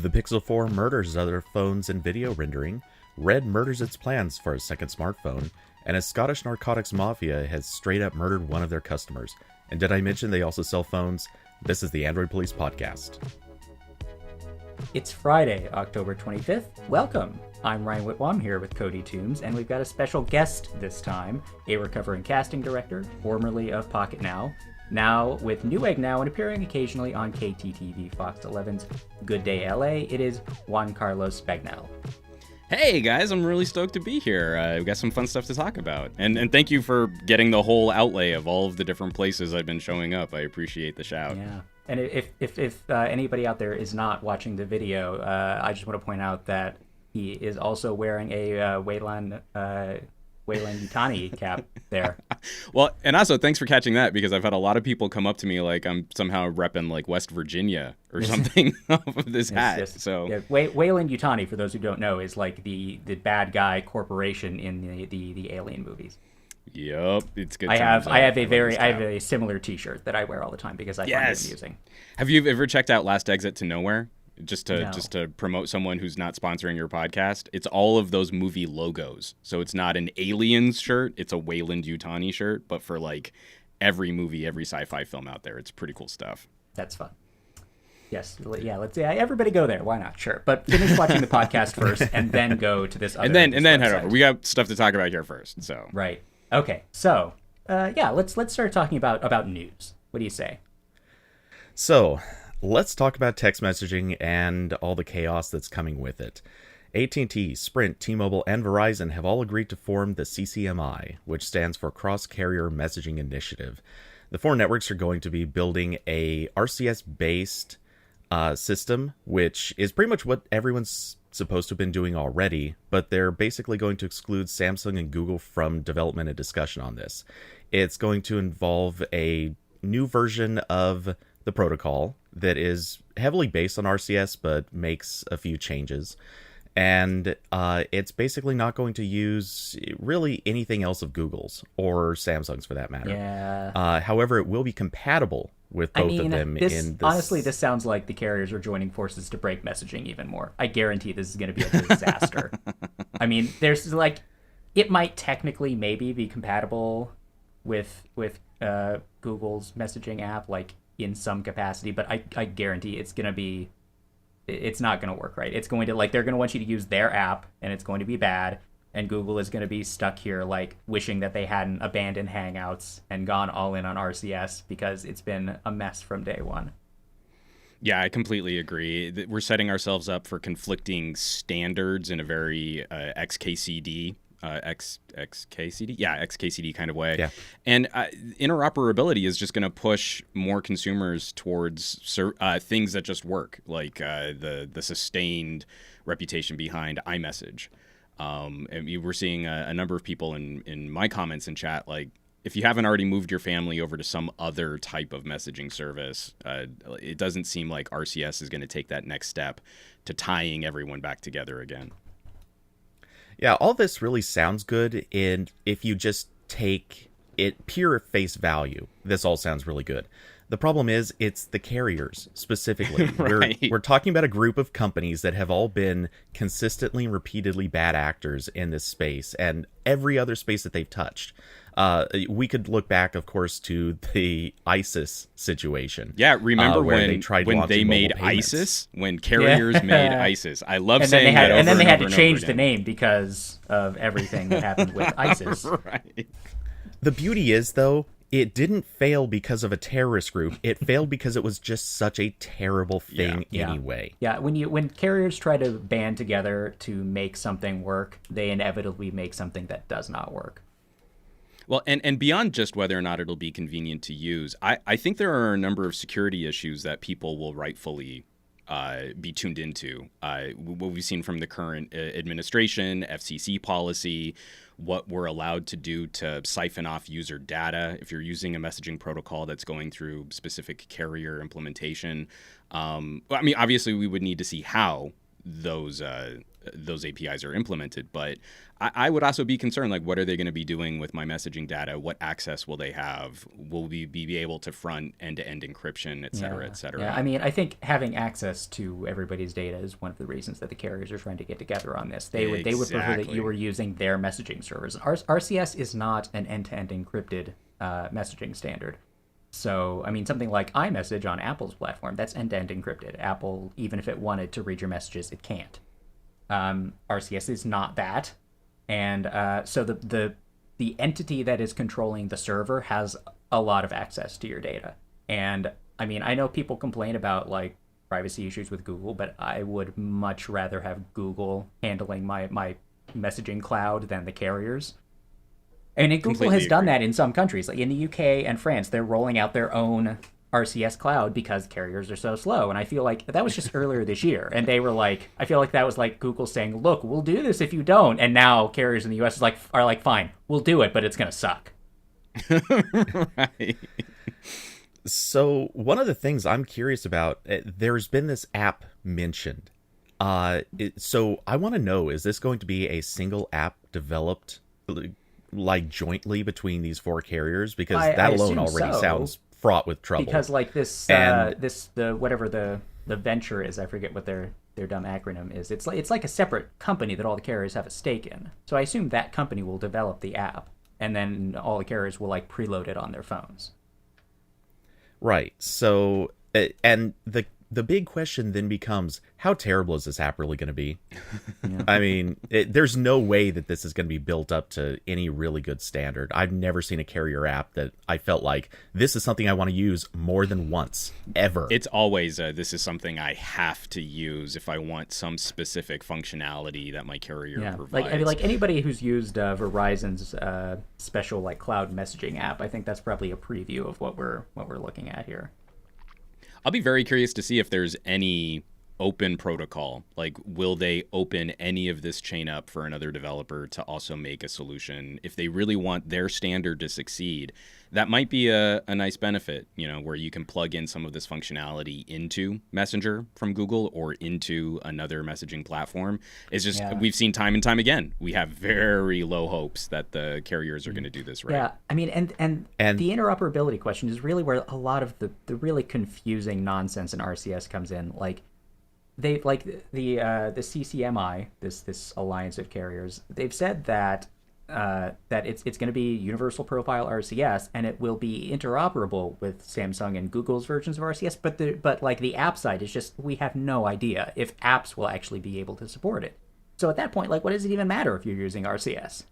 The Pixel 4 murders other phones and video rendering, Red murders its plans for a second smartphone, and a Scottish narcotics mafia has straight up murdered one of their customers. And did I mention they also sell phones? This is the Android Police Podcast. It's Friday, October 25th. Welcome! I'm Ryan Whitwam here with Cody Toombs, and we've got a special guest this time, a recovering casting director, formerly of Pocket now with Newegg Now and appearing occasionally on KTTV Fox 11's Good Day LA. It is Juan Carlos Bagnell. Hey guys, I'm really stoked to be here. We've got some fun stuff to talk about. And thank you for getting the whole outlay of all of the different places I've been showing up. I appreciate the shout. Yeah. And if anybody out there is not watching the video, I just want to point out that he is also wearing a Wayland Yutani cap there. Well, and also thanks for catching that, because I've had a lot of people come up to me like I'm somehow repping like West Virginia or something off of this hat. Yes. So yeah, Wayland Yutani, for those who don't know, is like the bad guy corporation in the Alien movies. Yep, it's good. I have a similar T-shirt that I wear all the time because I find it amusing. Have you ever checked out Last Exit to Nowhere? Just to promote someone who's not sponsoring your podcast, it's all of those movie logos. So it's not an Aliens shirt, it's a Wayland Yutani shirt, but for like every movie, every sci-fi film out there. It's pretty cool stuff. That's fun. Yes, yeah. Let's everybody go there. Why not? Sure, but finish watching the podcast first, and then go to this other. And then head over. We got stuff to talk about here first. So right. Okay. So let's start talking about news. What do you say? So, let's talk about text messaging and all the chaos that's coming with it. AT&T, Sprint, T-Mobile, and Verizon have all agreed to form the CCMI, which stands for Cross-Carrier Messaging Initiative. The four networks are going to be building a RCS-based system, which is pretty much what everyone's supposed to have been doing already, but they're basically going to exclude Samsung and Google from development and discussion on this. It's going to involve a new version of the protocol that is heavily based on RCS but makes a few changes, and it's basically not going to use really anything else of Google's or Samsung's for that matter. Yeah. However, it will be compatible with both of them. Honestly, this sounds like the carriers are joining forces to break messaging even more. I guarantee this is going to be a disaster. I mean, there's like, it might technically maybe be compatible with Google's messaging app, like in some capacity, but I guarantee it's not going to work right. It's going to, like, they're going to want you to use their app, and it's going to be bad, and Google is going to be stuck here, like, wishing that they hadn't abandoned Hangouts and gone all in on RCS, because it's been a mess from day one. Yeah, I completely agree. We're setting ourselves up for conflicting standards in a very XKCD kind of way. Yeah. And interoperability is just going to push more consumers towards things that just work, like the sustained reputation behind iMessage. And we're seeing a number of people in my comments in chat, like, if you haven't already moved your family over to some other type of messaging service, it doesn't seem like RCS is going to take that next step to tying everyone back together again. Yeah, all this really sounds good, and if you just take it pure face value, this all sounds really good. The problem is, it's the carriers, specifically. Right. We're talking about a group of companies that have all been consistently and repeatedly bad actors in this space, and every other space that they've touched. We could look back, of course, to the ISIS situation. Yeah, remember when they made payments. ISIS? When carriers made ISIS. I love saying that over and then they had over to and change over the again. name because of everything that happened with ISIS. Right. The beauty is, though, it didn't fail because of a terrorist group. It failed because it was just such a terrible thing anyway. Yeah, when carriers try to band together to make something work, they inevitably make something that does not work. Well, and beyond just whether or not it'll be convenient to use, I think there are a number of security issues that people will rightfully be tuned into. What we've seen from the current administration, FCC policy, what we're allowed to do to siphon off user data if you're using a messaging protocol that's going through specific carrier implementation. I mean, obviously, we would need to see how those those APIs are implemented. But I would also be concerned, like, what are they going to be doing with my messaging data? What access will they have? Will we be able to front end-to-end encryption, et cetera, et cetera? Yeah, I mean, I think having access to everybody's data is one of the reasons that the carriers are trying to get together on this. They would prefer that you were using their messaging servers. RCS is not an end-to-end encrypted messaging standard. So, I mean, something like iMessage on Apple's platform, that's end-to-end encrypted. Apple, even if it wanted to read your messages, it can't. RCS is not that. And so the entity that is controlling the server has a lot of access to your data. And, I mean, I know people complain about, like, privacy issues with Google, but I would much rather have Google handling my messaging cloud than the carriers. And Google has done that in some countries. Like in the UK and France, they're rolling out their own RCS cloud because carriers are so slow. And I feel like that was just earlier this year. And they were like, I feel like that was like Google saying, look, we'll do this if you don't. And now carriers in the US are like, fine, we'll do it, but it's going to suck. Right. So one of the things I'm curious about, there's been this app mentioned. So I want to know, is this going to be a single app developed like jointly between these four carriers? Because that alone already sounds fraught with trouble. Because like the venture is, I forget what their dumb acronym is. It's like a separate company that all the carriers have a stake in. So I assume that company will develop the app, and then all the carriers will like preload it on their phones. Right. So, and the big question then becomes, how terrible is this app really going to be? Yeah. I mean, there's no way that this is going to be built up to any really good standard. I've never seen a carrier app that I felt like, this is something I want to use more than once, ever. It's always, this is something I have to use if I want some specific functionality that my carrier provides. I mean, like anybody who's used Verizon's special like cloud messaging app, I think that's probably a preview of what we're looking at here. I'll be very curious to see if there's any open protocol. Like, will they open any of this chain up for another developer to also make a solution? If they really want their standard to succeed, that might be a nice benefit, where you can plug in some of this functionality into Messenger from Google or into another messaging platform. It's just, we've seen time and time again, we have very low hopes that the carriers are going to do this right. Yeah, I mean, and the interoperability question is really where a lot of the really confusing nonsense in RCS comes in. Like, they like the CCMI, this alliance of carriers. They've said that it's going to be universal profile RCS, and it will be interoperable with Samsung and Google's versions of RCS. But like the app side is just, we have no idea if apps will actually be able to support it. So at that point, like, what does it even matter if you're using RCS?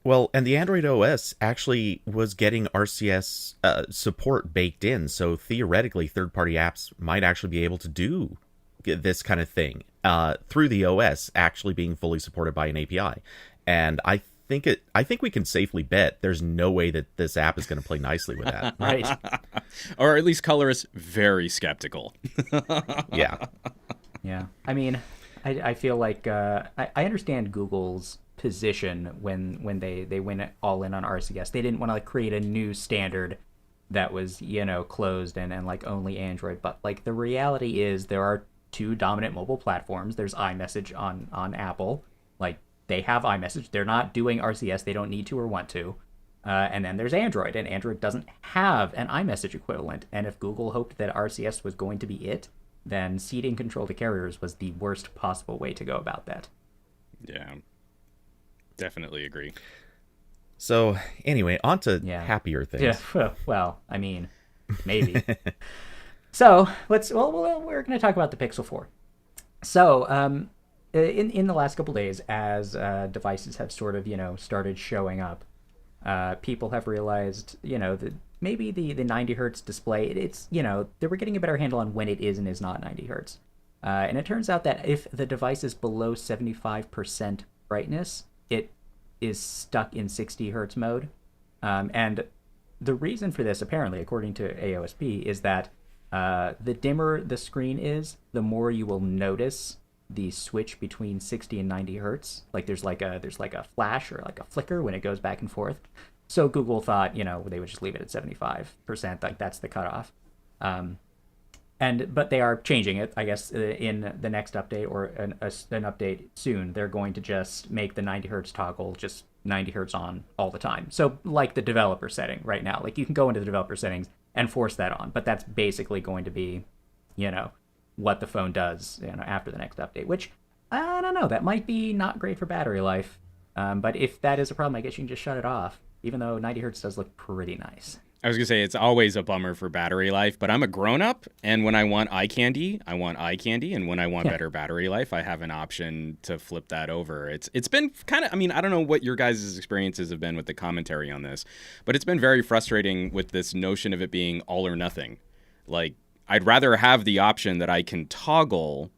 Well, and the Android OS actually was getting RCS support baked in, so theoretically third-party apps might actually be able to do this kind of thing through the OS actually being fully supported by an API. And I think we can safely bet there's no way that this app is going to play nicely with that. Right. Or at least color us very skeptical. Yeah. Yeah. I mean, I feel like I understand Google's position when they went all in on RCS. They didn't want to like create a new standard that was closed and like only Android. But like the reality is there are two dominant mobile platforms. There's iMessage on Apple. Like, they have iMessage. They're not doing RCS. They don't need to or want to. And then there's Android, and Android doesn't have an iMessage equivalent. And if Google hoped that RCS was going to be it, then ceding control to carriers was the worst possible way to go about that. Yeah, definitely agree. So anyway, on to happier things. Yeah, well, I mean, maybe. So we're going to talk about the Pixel 4. So in the last couple days, as devices have sort of started showing up, people have realized that maybe the 90 hertz display, it's they were getting a better handle on when it is and is not 90 hertz. And it turns out that if the device is below 75% brightness, it is stuck in 60 hertz mode. And the reason for this, apparently, according to AOSP, is that the dimmer the screen is, the more you will notice the switch between 60 and 90 hertz. Like there's like a flash or like a flicker when it goes back and forth. So Google thought, they would just leave it at 75%. Like that's the cutoff. But they are changing it, I guess, in the next update or an update soon. They're going to just make the 90 hertz toggle just 90 hertz on all the time. So like the developer setting right now, like you can go into the developer settings and force that on, but that's basically going to be, what the phone does, after the next update. Which I don't know. That might be not great for battery life. But if that is a problem, I guess you can just shut it off. Even though 90 hertz does look pretty nice. I was going to say, it's always a bummer for battery life, but I'm a grown-up, and when I want eye candy, I want eye candy, and when I want better battery life, I have an option to flip that over. It's been kind of, I don't know what your guys' experiences have been with the commentary on this, but it's been very frustrating with this notion of it being all or nothing. Like, I'd rather have the option that I can toggle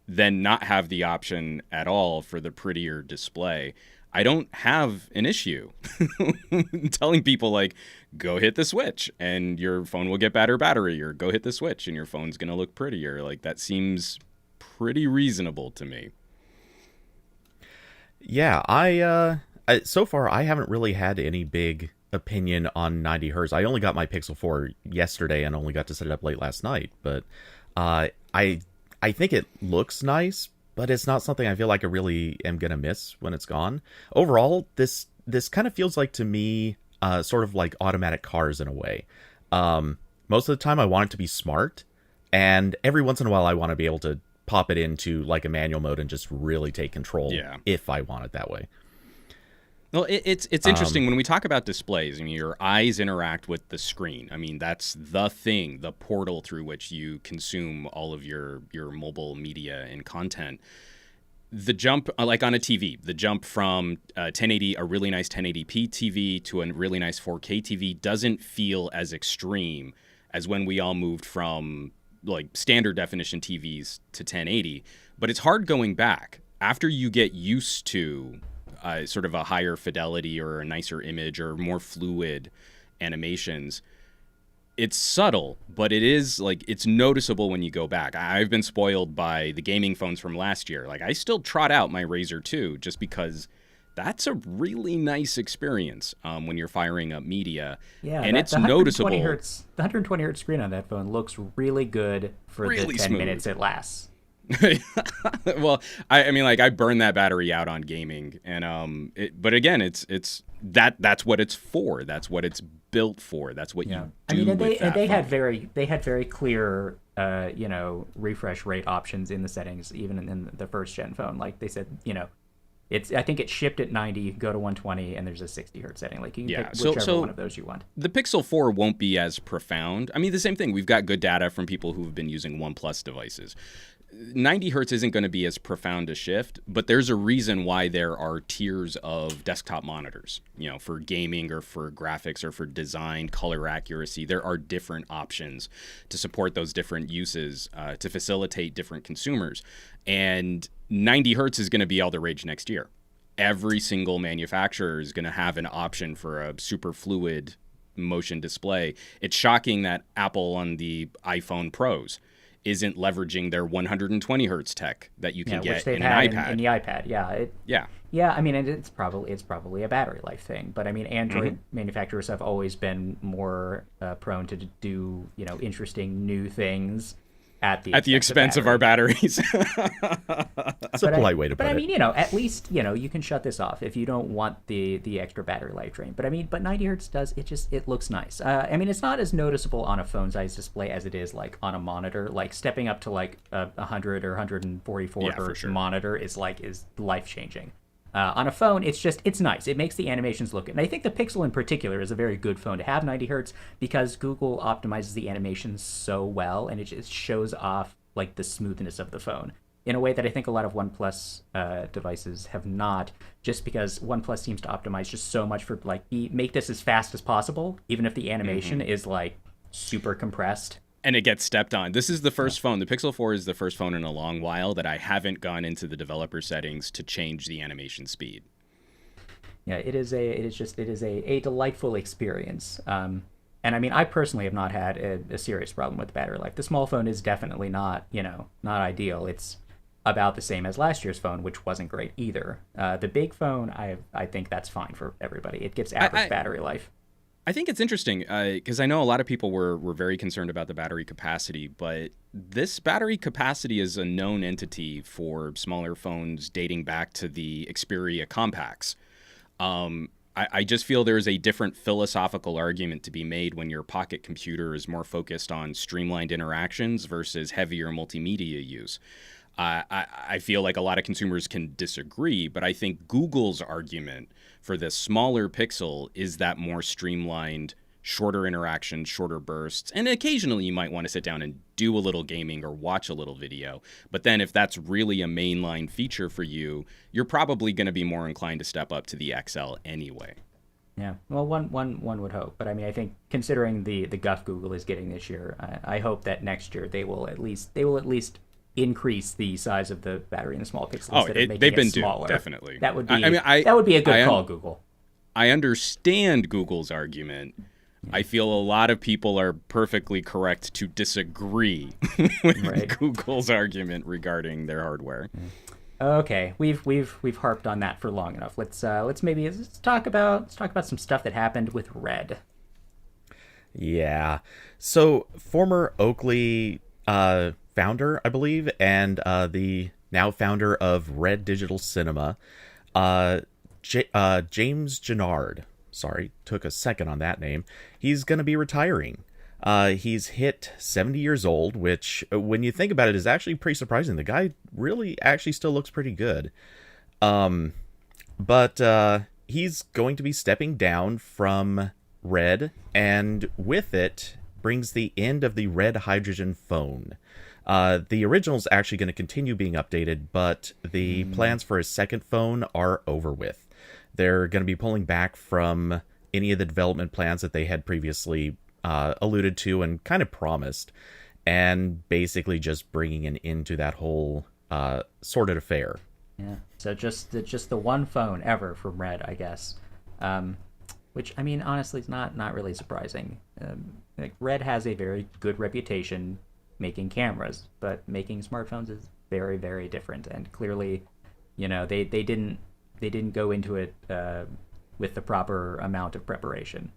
than not have the option at all for the prettier display. I don't have an issue telling people, like, go hit the switch and your phone will get better battery, or go hit the switch and your phone's going to look prettier. Like, that seems pretty reasonable to me. Yeah, so far I haven't really had any big opinion on 90 hertz. I only got my Pixel 4 yesterday and only got to set it up late last night, but I think it looks nice, but it's not something I feel like I really am going to miss when it's gone. Overall, this kind of feels like, to me, sort of like automatic cars in a way. Most of the time I want it to be smart, and every once in a while I want to be able to pop it into like a manual mode and just really take control if I want it that way. Well, it's interesting when we talk about displays. Your eyes interact with the screen. That's the thing, the portal through which you consume all of your mobile media and content. The jump, like on a TV, the jump from 1080, a really nice 1080p TV, to a really nice 4K TV doesn't feel as extreme as when we all moved from like standard definition TVs to 1080. But it's hard going back after you get used to sort of a higher fidelity or a nicer image or more fluid animations. It's subtle, but it is like, it's noticeable when you go back. I've been spoiled by the gaming phones from last year. Like, I still trot out my Razr 2 just because that's a really nice experience when you're firing up media. Yeah, and it's noticeable. The 120 hertz screen on that phone looks really good for really the 10 smooth. minutes it lasts. Well, I burn that battery out on gaming, and but again, it's that's what it's for. That's what it's built for. That's what you do. They had very clear refresh rate options in the settings, even in the first gen phone. Like they said, I think it shipped at 90, you can go to 120, and there's a 60 hertz setting. Like, you can pick whichever one of those you want. The Pixel 4 won't be as profound. The same thing. We've got good data from people who've been using OnePlus devices. 90 hertz isn't going to be as profound a shift, but there's a reason why there are tiers of desktop monitors, for gaming or for graphics or for design, color accuracy. There are different options to support those different uses, to facilitate different consumers. And 90 hertz is going to be all the rage next year. Every single manufacturer is going to have an option for a super fluid motion display. It's shocking that Apple on the iPhone Pros isn't leveraging their 120 hertz tech that you can get in an iPad. In the iPad, and it's probably a battery life thing. But Android manufacturers have always been more prone to do interesting new things at the expense of our batteries. It's a polite way to put it. At least you can shut this off if you don't want the extra battery life drain. But 90 hertz does, it looks nice. It's not as noticeable on a phone size display as it is like on a monitor. Like stepping up to like a 100 or 144 hertz monitor is life changing. On a phone, it's nice. It makes the animations look good. And I think the Pixel in particular is a very good phone to have 90 hertz because Google optimizes the animations so well, and it just shows off like the smoothness of the phone in a way that I think a lot of OnePlus devices have not, just because OnePlus seems to optimize just so much for like make this as fast as possible, even if the animation is like super compressed. And it gets stepped on. This is the first phone. The Pixel 4 is the first phone in a long while that I haven't gone into the developer settings to change the animation speed. Yeah, it is a delightful experience. And I personally have not had a serious problem with battery life. The small phone is definitely not not ideal. It's about the same as last year's phone, which wasn't great either. The big phone, I think that's fine for everybody. It gets average battery life. I think it's interesting because I know a lot of people were very concerned about the battery capacity, but this battery capacity is a known entity for smaller phones dating back to the Xperia compacts. I just feel there's a different philosophical argument to be made when your pocket computer is more focused on streamlined interactions versus heavier multimedia use. I feel like a lot of consumers can disagree, but I think Google's argument for this smaller Pixel is that more streamlined, shorter interactions, shorter bursts, and occasionally you might want to sit down and do a little gaming or watch a little video. But then if that's really a mainline feature for you, you're probably going to be more inclined to step up to the XL anyway. Yeah, well, one would hope, but I mean, I think considering the guff Google is getting this year, I hope that next year they will at least increase the size of the battery in the small Pixel instead of making they've been it smaller. definitely. That would be that would be a good call, Google. I understand Google's argument. I feel a lot of people are perfectly correct to disagree with Google's argument regarding their hardware. Okay, we've harped on that for long enough. Let's talk about some stuff that happened with Red. Yeah. So former Oakley founder, I believe, and the now founder of Red Digital Cinema, James Gennard. Sorry, took a second on that name. He's going to be retiring. He's hit 70 years old, which, when you think about it, is actually pretty surprising. The guy really actually still looks pretty good. But he's going to be stepping down from Red, and with it brings the end of the Red Hydrogen phone. The original's actually going to continue being updated, but the plans for his second phone are over with. They're going to be pulling back from any of the development plans that they had previously alluded to and kind of promised, and basically just bringing an end to that whole sordid affair. Yeah. So just the one phone ever from Red, I guess. Which, I mean, honestly, is not really surprising. Like, Red has a very good reputation making cameras, but making smartphones is very, very different. And clearly, they didn't go into it with the proper amount of preparation.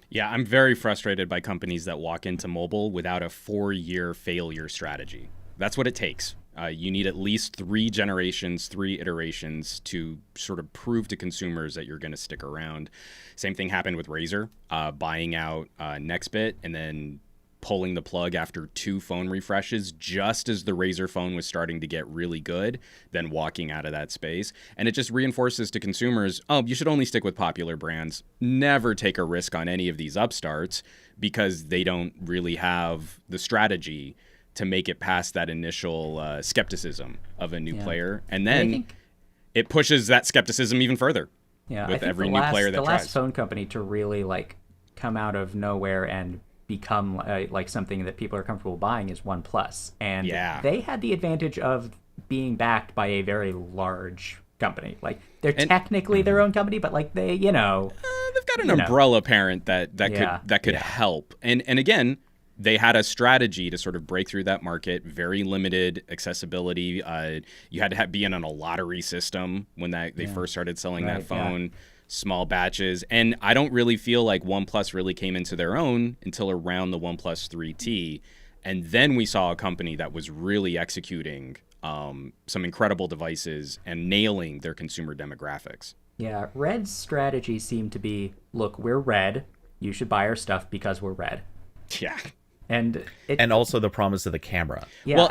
Yeah, I'm very frustrated by companies that walk into mobile without a 4-year failure strategy. That's what it takes. You need at least 3 generations, 3 iterations to sort of prove to consumers that you're going to stick around. Same thing happened with Razer, buying out Nextbit and then pulling the plug after 2 phone refreshes just as the Razer phone was starting to get really good, then walking out of that space. And it just reinforces to consumers, you should only stick with popular brands. Never take a risk on any of these upstarts because they don't really have the strategy to make it past that initial skepticism of a new player. And then it pushes that skepticism even further with every new player that tries. The last phone company to really come out of nowhere and become something that people are comfortable buying is OnePlus. And they had the advantage of being backed by a very large company. They're technically their own company, but they've got an umbrella parent that could help. And again, they had a strategy to sort of break through that market. Very limited accessibility. You had to be in a lottery system when they first started selling that phone. Small batches. And I don't really feel like OnePlus really came into their own until around the OnePlus 3T. And then we saw a company that was really executing some incredible devices and nailing their consumer demographics. Yeah, Red's strategy seemed to be, look, we're Red. You should buy our stuff because we're Red. Yeah. And also the promise of the camera. Yeah, well,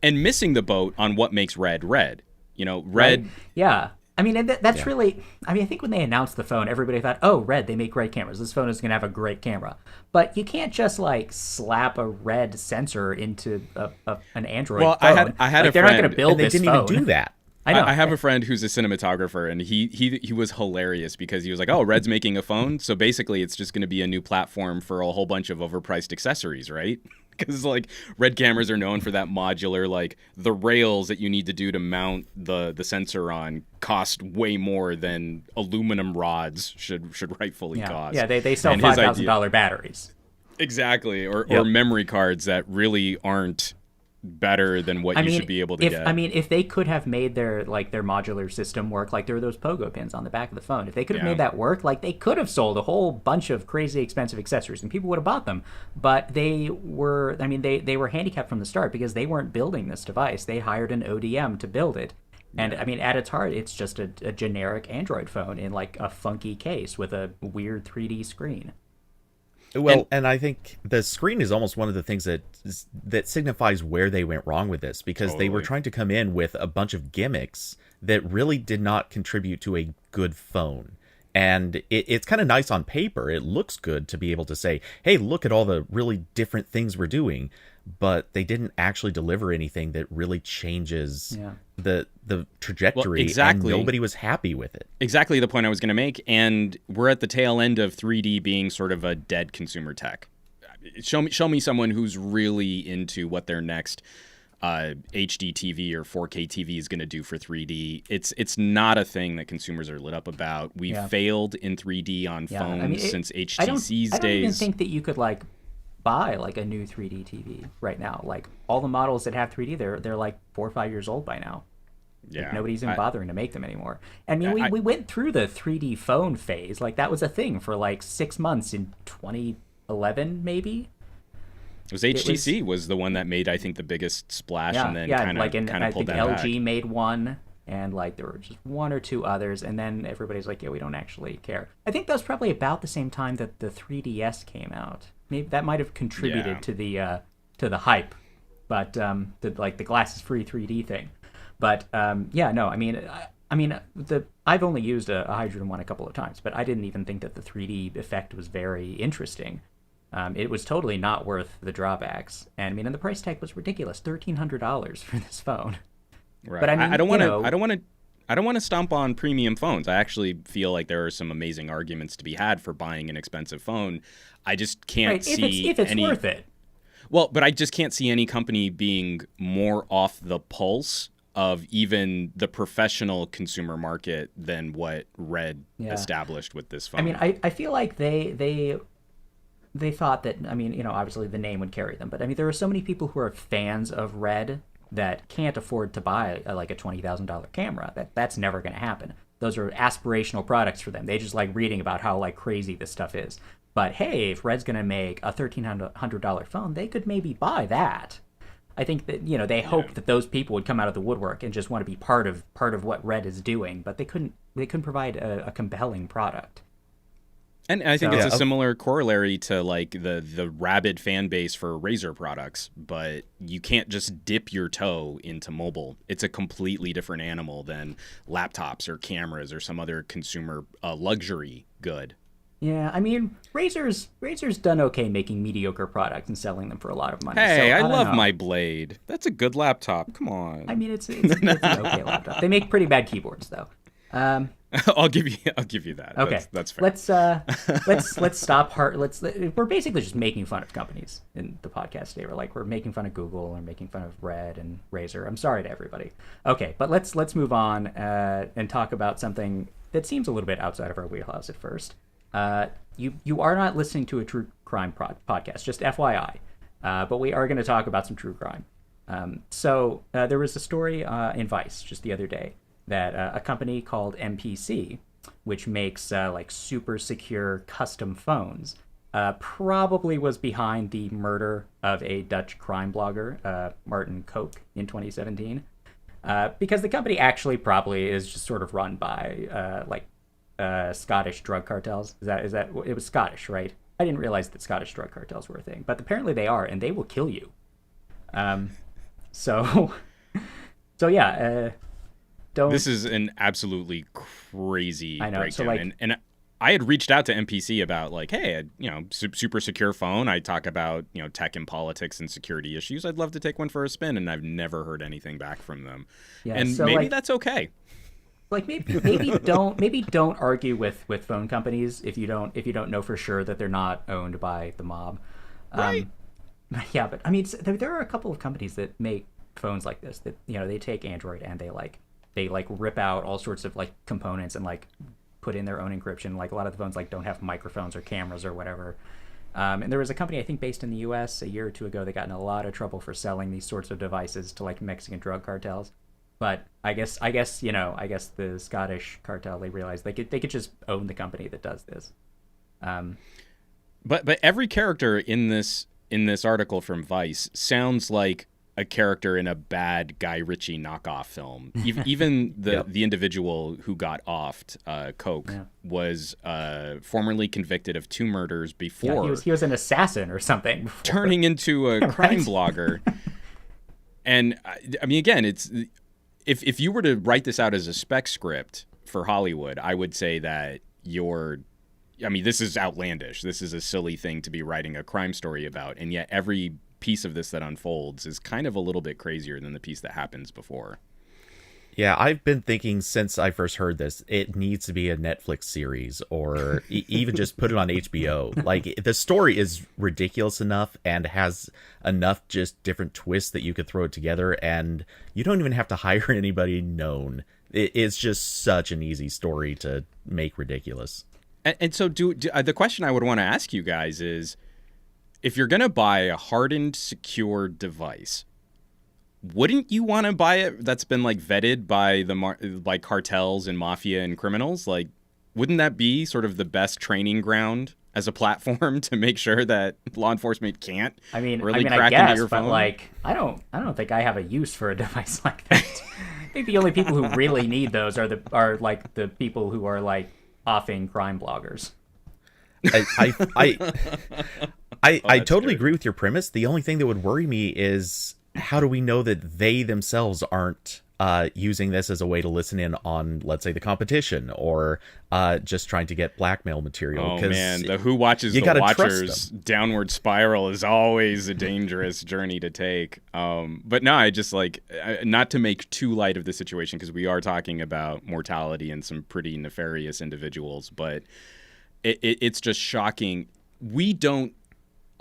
and missing the boat on what makes Red Red. Red. Right. Yeah. I mean, that's really... I mean, I think when they announced the phone, everybody thought, oh, Red, they make great cameras. This phone is going to have a great camera. But you can't just, slap a Red sensor into an Android phone. I had a friend... They're not going to build this phone. They didn't even do that. I know. I have a friend who's a cinematographer, and he was hilarious because he was like, oh, Red's making a phone, so basically it's just going to be a new platform for a whole bunch of overpriced accessories, right? Because Red cameras are known for that modular, the rails that you need to do to mount the sensor on cost way more than aluminum rods should rightfully cost. Yeah, they sell $5,000 batteries. Exactly, or memory cards that really aren't better than what you should be able to get. I mean, if they could have made their modular system work, like there were those pogo pins on the back of the phone. If they could have made that work, like they could have sold a whole bunch of crazy expensive accessories and people would have bought them. But they were handicapped from the start because they weren't building this device. They hired an ODM to build it. And I mean, at its heart, it's just a generic Android phone in like a funky case with a weird 3D screen. Well, and I think the screen is almost one of the things that signifies where they went wrong with this, because they were trying to come in with a bunch of gimmicks that really did not contribute to a good phone. And it's kind of nice on paper. It looks good to be able to say, hey, look at all the really different things we're doing. But they didn't actually deliver anything that really changes the trajectory. Well, exactly. And nobody was happy with it. Exactly the point I was going to make. And we're at the tail end of 3D being sort of a dead consumer tech. Show me someone who's really into what their next HD TV or 4K TV is going to do for 3D. It's not a thing that consumers are lit up about. We failed in 3D on phones since HTC's days. I don't even think that you could like buy like a new 3D TV right now. Like all the models that have 3D, they're like 4 or 5 years old by now. Yeah, like, nobody's even bothering to make them anymore. I mean, we went through the 3D phone phase. Like that was a thing for like 6 months in 2011, maybe. It was HTC was the one that made, I think, the biggest splash, and then kind of pulled that back. I think LG made one, and like there were just one or two others, and then everybody's like, yeah, we don't actually care. I think that was probably about the same time that the 3DS came out. Maybe that might have contributed to the hype, but the glasses free 3D thing. But I've only used a hydrogen one a couple of times, but I didn't even think that the 3D effect was very interesting. It was totally not worth the drawbacks, and and the price tag was ridiculous, $1,300 for this phone. Right. But I don't want to stomp on premium phones. I actually feel like there are some amazing arguments to be had for buying an expensive phone. I just can't see if it's worth it. Well, but I just can't see any company being more off the pulse of even the professional consumer market than what Red established with this phone. I feel like they thought that, obviously the name would carry them, but there are so many people who are fans of Red that can't afford to buy a $20,000 camera. That's never going to happen. Those are aspirational products for them. They just like reading about how like crazy this stuff is. But hey, if Red's going to make a $1,300 phone, they could maybe buy that. I think that they hoped that those people would come out of the woodwork and just want to be part of what Red is doing, but they couldn't provide a compelling product. And I think it's a similar corollary to like the rabid fan base for Razer products, but you can't just dip your toe into mobile. It's a completely different animal than laptops or cameras or some other consumer luxury good. Yeah, Razer's done okay making mediocre products and selling them for a lot of money. Hey, I love my Blade. That's a good laptop. Come on. It's an okay laptop. They make pretty bad keyboards though. I'll give you that. Okay, that's fair. Let's stop. We're basically just making fun of companies in the podcast today. We're making fun of Google and making fun of Red and Razer. I'm sorry to everybody. Okay, but let's move on and talk about something that seems a little bit outside of our wheelhouse at first. You are not listening to a true crime podcast, just FYI. But we are going to talk about some true crime. So there was a story in Vice just the other day that a company called MPC, which makes super secure custom phones, probably was behind the murder of a Dutch crime blogger, Martin Koch, in 2017. Because the company actually probably is just sort of run by Scottish drug cartels. Is that it was Scottish, right? I didn't realize that Scottish drug cartels were a thing, but apparently they are, and they will kill you. So yeah. This is an absolutely crazy breakdown. So and I had reached out to MPC about hey, super secure phone. I talk about, tech and politics and security issues. I'd love to take one for a spin, and I've never heard anything back from them. Yeah, and so maybe that's okay. Maybe don't argue with phone companies if you don't know for sure that they're not owned by the mob. Right. Yeah, but there are a couple of companies that make phones like this that they take Android and they rip out all sorts of components and put in their own encryption. Like a lot of the phones don't have microphones or cameras or whatever. And there was a company, I think, based in the U.S. a year or two ago that got in a lot of trouble for selling these sorts of devices to like Mexican drug cartels. But I guess the Scottish cartel, they realized they could just own the company that does this. But every character in this article from Vice sounds like a character in a bad Guy Ritchie knockoff film. Even the individual who got offed, Coke, was formerly conviced of 2 murders before. Yeah, he was an assassin or something before. Turning into a crime blogger. And I mean, again, it's if you were to write this out as a spec script for Hollywood, I would say that this is outlandish. This is a silly thing to be writing a crime story about, and yet every piece of this that unfolds is kind of a little bit crazier than the piece that happens before. Yeah, I've been thinking since I first heard this, it needs to be a Netflix series or even just put it on HBO. Like, the story is ridiculous enough and has enough just different twists that you could throw it together, and you don't even have to hire anybody known. It's just such an easy story to make ridiculous. And so the question I would want to ask you guys is, if you're going to buy a hardened, secure device, wouldn't you want to buy it that's been like vetted by cartels and mafia and criminals? Like, wouldn't that be sort of the best training ground as a platform to make sure that law enforcement can't really crack into your phone? But like, I don't think I have a use for a device like that. I think the only people who really need those are the people who are like offing crime bloggers. I totally agree with your premise. The only thing that would worry me is, how do we know that they themselves aren't using this as a way to listen in on, let's say, the competition, or just trying to get blackmail material? Oh man, the Who Watches the Watchers downward spiral is always a dangerous journey to take. But no, I just not to make too light of the situation, because we are talking about mortality and some pretty nefarious individuals, but it's just shocking. We don't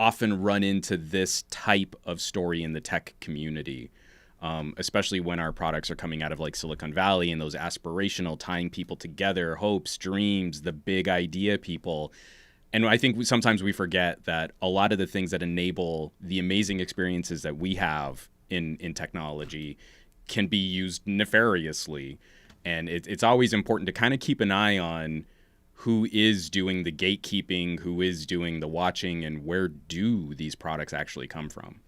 often run into this type of story in the tech community, especially when our products are coming out of like Silicon Valley and those aspirational, tying people together, hopes, dreams, the big idea people. And I think sometimes we forget that a lot of the things that enable the amazing experiences that we have in technology can be used nefariously. And it's always important to kind of keep an eye on who is doing the gatekeeping, who is doing the watching, and where do these products actually come from?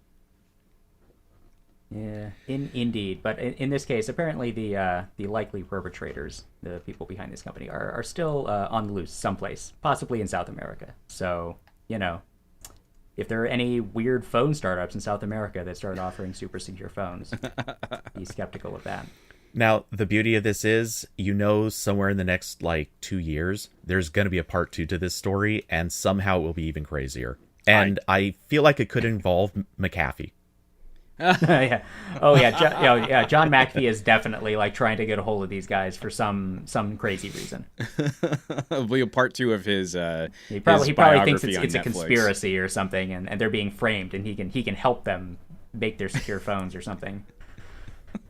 Yeah, indeed. But in this case, apparently the likely perpetrators, the people behind this company, are still on the loose someplace, possibly in South America. So, if there are any weird phone startups in South America that start offering super secure phones, be skeptical of that. Now, the beauty of this is, somewhere in the next 2 years, there's going to be a part 2 to this story, and somehow it will be even crazier. And I feel like it could involve McAfee. Yeah. Oh yeah. John McAfee is definitely trying to get a hold of these guys for some crazy reason. It'll be a part 2 of his. He probably thinks it's a conspiracy or something, and they're being framed, and he can help them make their secure phones or something.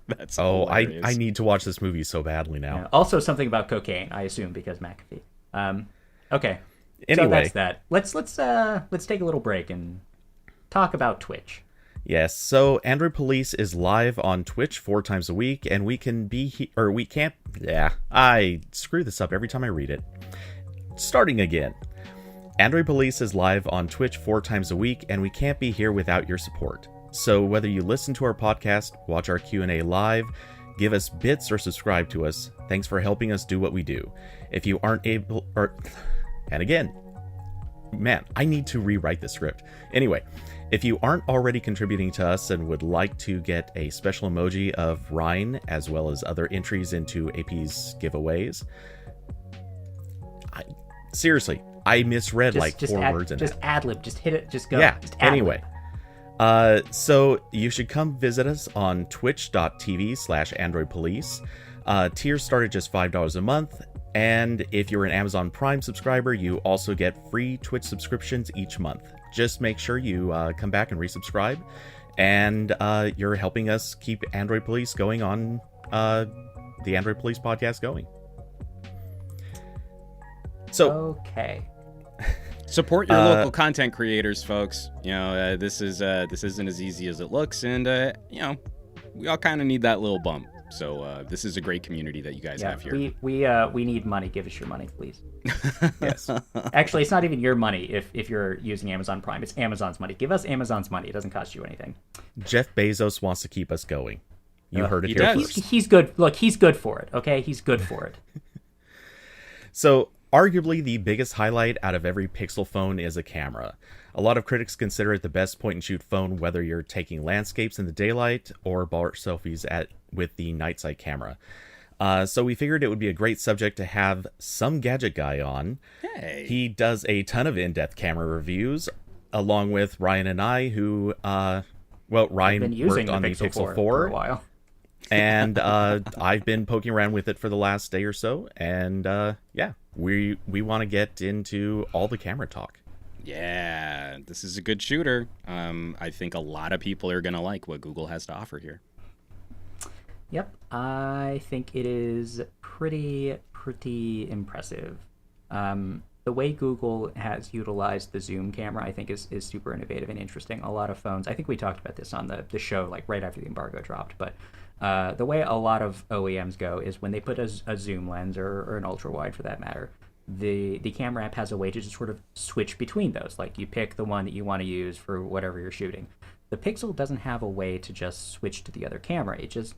That's I need to watch this movie so badly now. Yeah. Also something about cocaine, I assume, because McAfee. Okay. Anyway, so that's that. Let's take a little break and talk about Twitch. Yes, so Android Police is live on Twitch 4 times a week, and we can we can't. Yeah, I screw this up every time I read it. Starting again. Android Police is live on Twitch 4 times a week, and we can't be here without your support. So whether you listen to our podcast, watch our Q&A live, give us bits, or subscribe to us, thanks for helping us do what we do. If you aren't able, and again, man, I need to rewrite the script. Anyway, if you aren't already contributing to us and would like to get a special emoji of Ryan, as well as other entries into AP's giveaways, seriously, I misread 4 words in it. Just ad-lib, just hit it, just go. Yeah, just anyway. So you should come visit us on twitch.tv/AndroidPolice. Tiers start at just $5 a month. And if you're an Amazon Prime subscriber, you also get free Twitch subscriptions each month. Just make sure you come back and resubscribe. And you're helping us keep Android Police going on the Android Police podcast going. So okay. Support your local content creators, folks. You know, this isn't as easy as it looks, and you know, we all kind of need that little bump. So this is a great community that you guys have here. We need money. Give us your money, please. Yes. Actually, it's not even your money if you're using Amazon Prime. It's Amazon's money. Give us Amazon's money. It doesn't cost you anything. Jeff Bezos wants to keep us going. You heard it he here does. first. He's good. Look, he's good for it. Okay, he's good for it. So, arguably the biggest highlight out of every Pixel phone is a camera. A lot of critics consider it the best point-and-shoot phone, whether you're taking landscapes in the daylight or bar selfies with the night sight camera. So we figured it would be a great subject to have some gadget guy on. Hey. He does a ton of in-depth camera reviews, along with Ryan and I, who, Ryan worked on the Pixel 4 for a while. and I've been poking around with it for the last day or so, and we want to get into all the camera talk. Yeah, this is a good shooter. I think a lot of people are going to like what Google has to offer here. Yep, I think it is pretty impressive. The way Google has utilized the zoom camera, I think, is super innovative and interesting. A lot of phones, I think we talked about this on the show, like right after the embargo dropped, but the way a lot of OEMs go is when they put a zoom lens or an ultra wide for that matter, the camera app has a way to just sort of switch between those. Like you pick the one that you want to use for whatever you're shooting. The Pixel doesn't have a way to just switch to the other camera. You just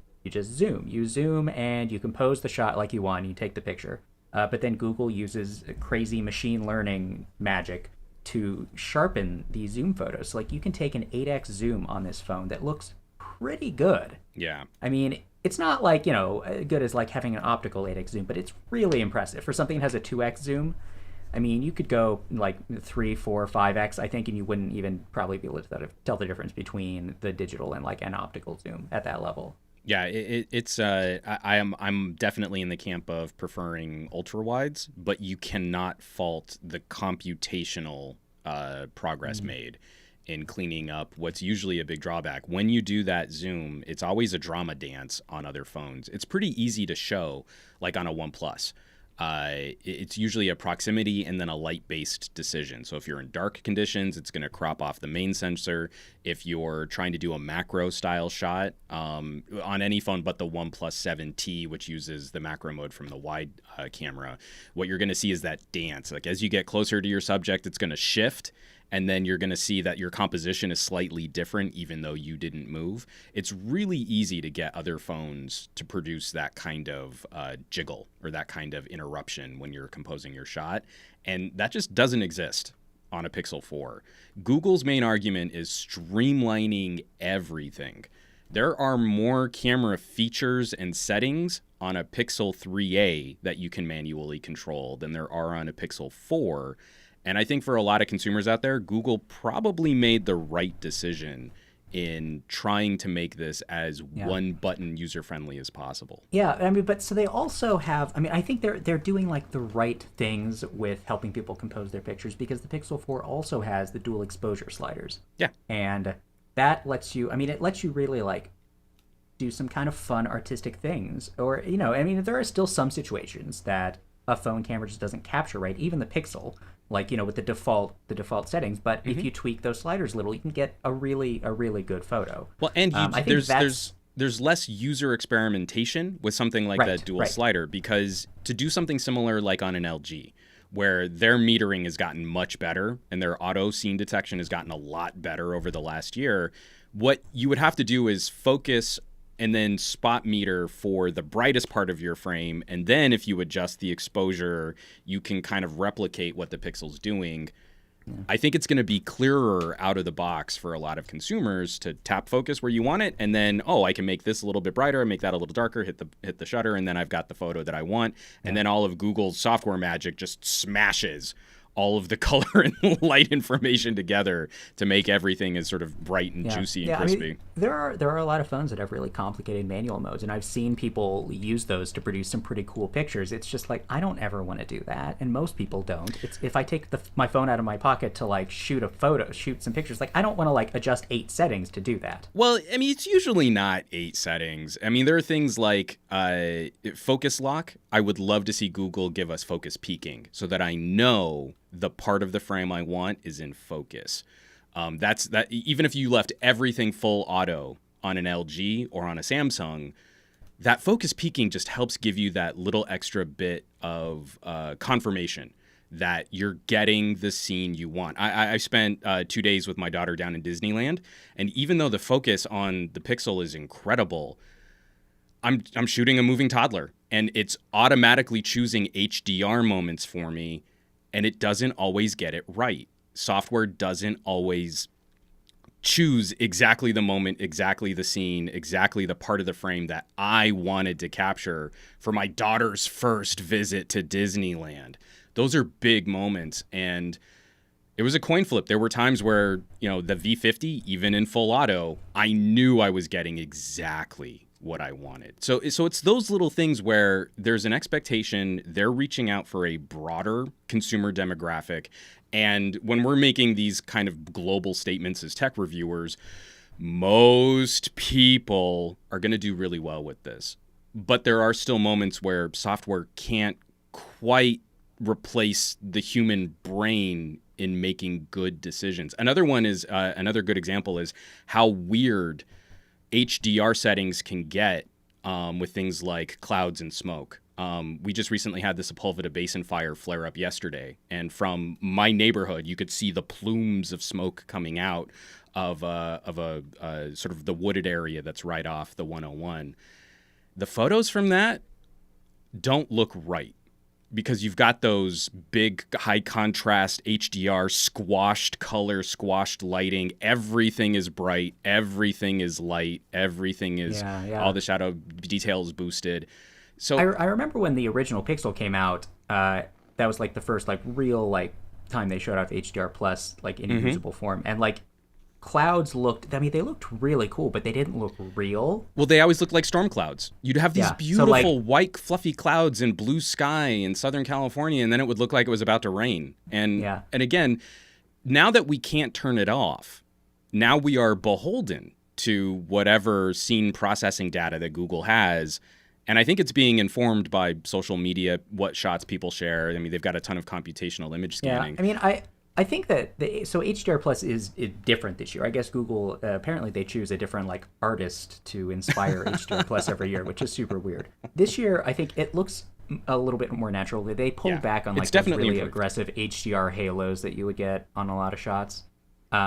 zoom. You zoom and you compose the shot like you want. And you take the picture. But then Google uses crazy machine learning magic to sharpen these zoom photos. So like you can take an 8x zoom on this phone that looks pretty good. Yeah. I mean, it's not like, good as like having an optical 8x zoom, but it's really impressive. For something that has a 2x zoom, I mean, you could go like 3, 4, 5x, I think, and you wouldn't even probably be able to tell the difference between the digital and like an optical zoom at that level. Yeah, I'm definitely in the camp of preferring ultra wides, but you cannot fault the computational progress made in cleaning up what's usually a big drawback. When you do that zoom, it's always a drama dance on other phones. It's pretty easy to show, like on a OnePlus. It's usually a proximity and then a light-based decision. So if you're in dark conditions, it's going to crop off the main sensor. If you're trying to do a macro-style shot on any phone but the OnePlus 7T, which uses the macro mode from the wide camera, what you're going to see is that dance. Like as you get closer to your subject, it's going to shift, and then you're going to see that your composition is slightly different even though you didn't move. It's really easy to get other phones to produce that kind of jiggle or that kind of interruption when you're composing your shot, and that just doesn't exist on a Pixel 4. Google's main argument is streamlining everything. There are more camera features and settings on a Pixel 3a that you can manually control than there are on a Pixel 4. And I think for a lot of consumers out there, Google probably made the right decision in trying to make this as one-button user-friendly as possible. Yeah, I mean, but so they also have, I mean, I think they're doing like the right things with helping people compose their pictures, because the Pixel 4 also has the dual exposure sliders. Yeah. And that lets you, I mean, it lets you really like do some kind of fun artistic things. Or, I mean, there are still some situations that a phone camera just doesn't capture, right? Even the Pixel, like, with the default settings, but if you tweak those sliders a little, you can get a really good photo. Well, and I think there's less user experimentation with something like that dual slider, because to do something similar like on an LG, where their metering has gotten much better and their auto scene detection has gotten a lot better over the last year, what you would have to do is focus and then spot meter for the brightest part of your frame. And then if you adjust the exposure, you can kind of replicate what the Pixel's doing. Yeah. I think it's going to be clearer out of the box for a lot of consumers to tap focus where you want it. And then, I can make this a little bit brighter, make that a little darker, hit the shutter, and then I've got the photo that I want. Yeah. And then all of Google's software magic just smashes all of the color and light information together to make everything as sort of bright and juicy and crispy. I mean, there are a lot of phones that have really complicated manual modes, and I've seen people use those to produce some pretty cool pictures. It's just like, I don't ever want to do that, and most people don't. It's if I take my phone out of my pocket to like shoot some pictures, like I don't want to like adjust 8 settings to do that. Well, I mean, it's usually not 8 settings. I mean, there are things like focus lock. I would love to see Google give us focus peaking so that I know the part of the frame I want is in focus. That's that. Even if you left everything full auto on an LG or on a Samsung, that focus peaking just helps give you that little extra bit of confirmation that you're getting the scene you want. I spent 2 days with my daughter down in Disneyland, and even though the focus on the Pixel is incredible, I'm shooting a moving toddler, and it's automatically choosing HDR moments for me, and it doesn't always get it right. Software doesn't always choose exactly the moment, exactly the scene, exactly the part of the frame that I wanted to capture for my daughter's first visit to Disneyland. Those are big moments, and it was a coin flip. There were times where, the V50, even in full auto, I knew I was getting exactly what I wanted. So it's those little things where there's an expectation, they're reaching out for a broader consumer demographic. And when we're making these kind of global statements as tech reviewers, most people are going to do really well with this. But there are still moments where software can't quite replace the human brain in making good decisions. Another good example is how weird HDR settings can get with things like clouds and smoke. We just recently had the Sepulveda Basin fire flare up yesterday, and from my neighborhood, you could see the plumes of smoke coming out of a sort of the wooded area that's right off the 101. The photos from that don't look right, because you've got those big high contrast HDR squashed color, squashed lighting. Everything is bright. Everything is light. Everything is all the shadow detail is boosted. So I remember when the original Pixel came out, that was like the first like real like time they showed off HDR plus like in usable form, and like clouds looked, I mean, they looked really cool, but they didn't look real. Well, they always looked like storm clouds. You'd have these beautiful white fluffy clouds and blue sky in Southern California, and then it would look like it was about to rain. And again, now that we can't turn it off, now we are beholden to whatever scene processing data that Google has. And I think it's being informed by social media, what shots people share. I mean, they've got a ton of computational image scanning. Yeah, I mean, I think that so HDR Plus is different this year. I guess Google apparently they choose a different like artist to inspire HDR Plus every year, which is super weird. This year, I think it looks a little bit more natural. They pulled back on like those really aggressive HDR halos that you would get on a lot of shots. But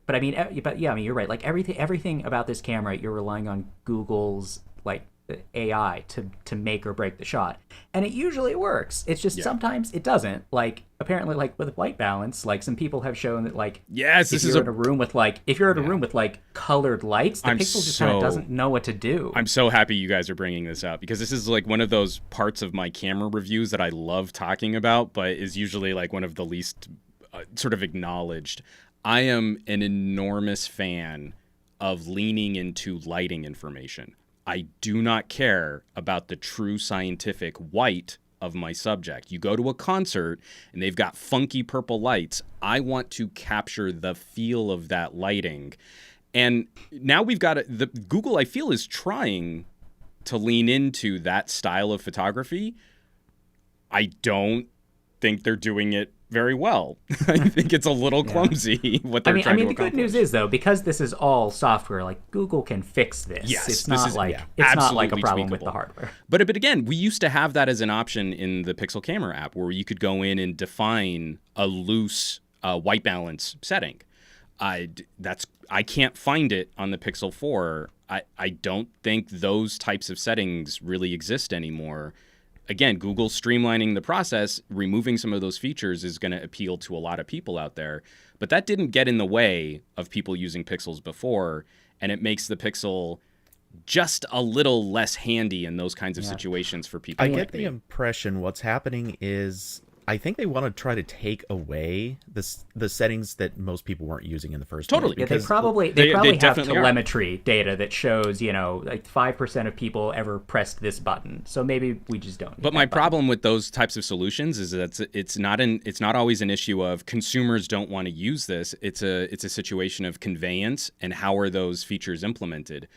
I mean, you're right. Like everything about this camera, you're relying on Google's like AI to make or break the shot, and it usually works. It's just sometimes it doesn't. Like apparently, like with white balance, like some people have shown that like if you're in a room with colored lights, the pixel just kind of doesn't know what to do. I'm so happy you guys are bringing this up, because this is like one of those parts of my camera reviews that I love talking about, but is usually like one of the least sort of acknowledged. I am an enormous fan of leaning into lighting information. I do not care about the true scientific white of my subject. You go to a concert and they've got funky purple lights. I want to capture the feel of that lighting. And now we've got Google, I feel, is trying to lean into that style of photography. I don't think they're doing it very well. I think it's a little clumsy what they're trying to accomplish. I mean, the good news is, though, because this is all software, like Google can fix this. Yes, it's not like a problem with the hardware. But again, we used to have that as an option in the Pixel Camera app, where you could go in and define a loose white balance setting. I can't find it on the Pixel 4. I don't think those types of settings really exist anymore. Again, Google streamlining the process, removing some of those features is going to appeal to a lot of people out there. But that didn't get in the way of people using Pixels before, and it makes the Pixel just a little less handy in those kinds of situations for people. I get the impression what's happening is I think they want to try to take away the settings that most people weren't using in the first place. Yeah, they probably have telemetry data that shows, like 5% of people ever pressed this button. So maybe we just don't. But my problem with those types of solutions is that it's not always an issue of consumers don't want to use this. It's a situation of conveyance and how are those features implemented.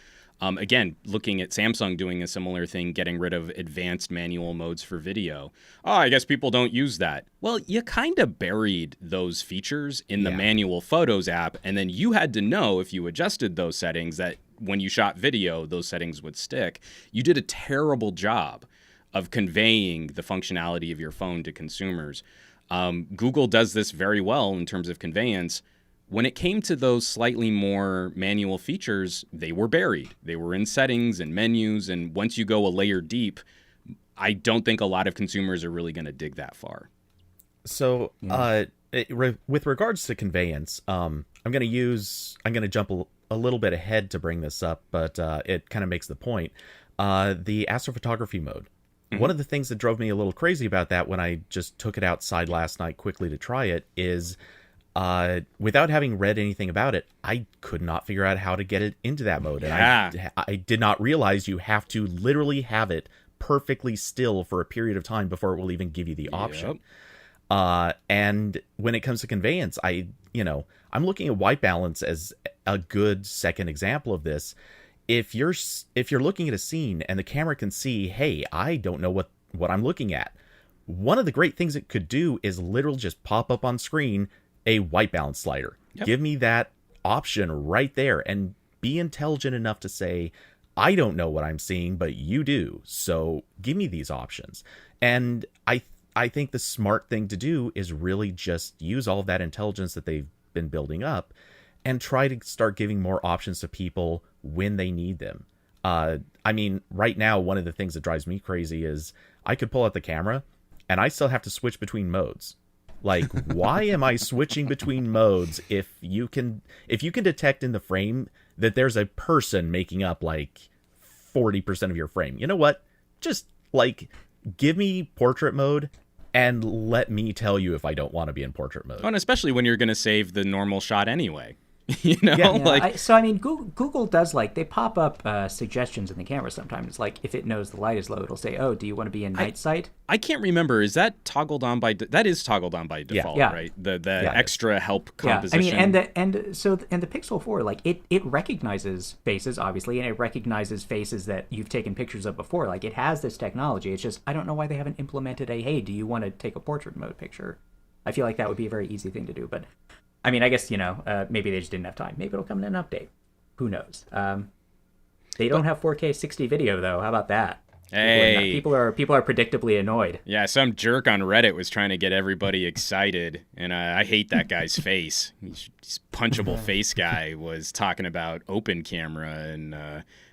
Again, looking at Samsung doing a similar thing, getting rid of advanced manual modes for video. Oh, I guess people don't use that. Well, you kind of buried those features in the manual Photos app, and then you had to know if you adjusted those settings that when you shot video, those settings would stick. You did a terrible job of conveying the functionality of your phone to consumers. Google does this very well in terms of conveyance. When it came to those slightly more manual features, they were buried. They were in settings and menus, and once you go a layer deep, I don't think a lot of consumers are really going to dig that far. So, with regards to conveyance, I'm going to jump a little bit ahead to bring this up, but it kind of makes the point. The astrophotography mode. Mm-hmm. One of the things that drove me a little crazy about that when I just took it outside last night quickly to try it is, without having read anything about it, I could not figure out how to get it into that mode. And I did not realize you have to literally have it perfectly still for a period of time before it will even give you the option. And when it comes to conveyance, I'm looking at white balance as a good second example of this. If you're looking at a scene and the camera can see, hey, I don't know what I'm looking at. One of the great things it could do is literally just pop up on screen a white balance slider. Yep. Give me that option right there and be intelligent enough to say, I don't know what I'm seeing, but you do. So give me these options. And I think the smart thing to do is really just use all of that intelligence that they've been building up and try to start giving more options to people when they need them. Right now, one of the things that drives me crazy is I could pull out the camera and I still have to switch between modes. Like, why am I switching between modes if you can detect in the frame that there's a person making up like 40% of your frame? You know what? Just give me portrait mode and let me tell you if I don't want to be in portrait mode. Oh, and especially when you're going to save the normal shot anyway. Google does they pop up suggestions in the camera sometimes. Like if it knows the light is low, it'll say, "Oh, do you want to be in night sight?" I can't remember. Is that toggled on by? That is toggled on by default, right? The extra help composition. And the Pixel 4, it recognizes faces obviously, and it recognizes faces that you've taken pictures of before. It has this technology. It's just I don't know why they haven't implemented hey, do you want to take a portrait mode picture? I feel like that would be a very easy thing to do, but. I guess, maybe they just didn't have time. Maybe it'll come in an update. Who knows? They don't have 4K 60 video, though. How about that? Hey. People are predictably annoyed. Yeah, some jerk on Reddit was trying to get everybody excited, and I hate that guy's face. He's punchable face guy was talking about open camera, and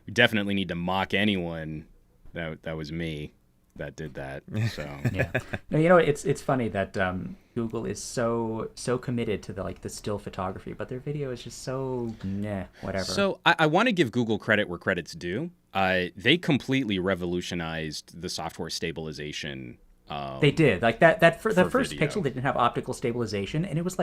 we definitely need to mock anyone. That was me that did that. So yeah, no, it's funny that Google is so committed to the still photography, but their video is just so whatever. So I want to give Google credit where credit's due. They completely revolutionized the software stabilization. They did the first video. Pixel didn't have optical stabilization, and it was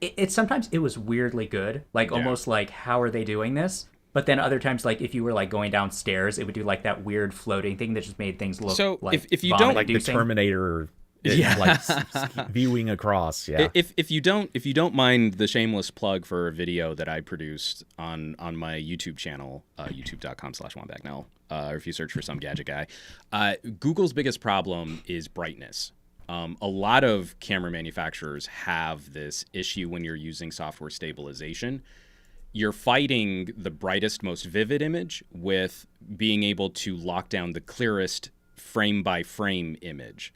it sometimes it was weirdly good, almost how are they doing this? But then other times, if you were going downstairs, it would do that weird floating thing that just made things look if you don't the Terminator, viewing across. Yeah. If you don't mind the shameless plug for a video that I produced on my YouTube channel, youtube.com/Juan Bagnell, or if you search for some gadget guy, Google's biggest problem is brightness. A lot of camera manufacturers have this issue when you're using software stabilization. You're fighting the brightest, most vivid image with being able to lock down the clearest frame-by-frame image.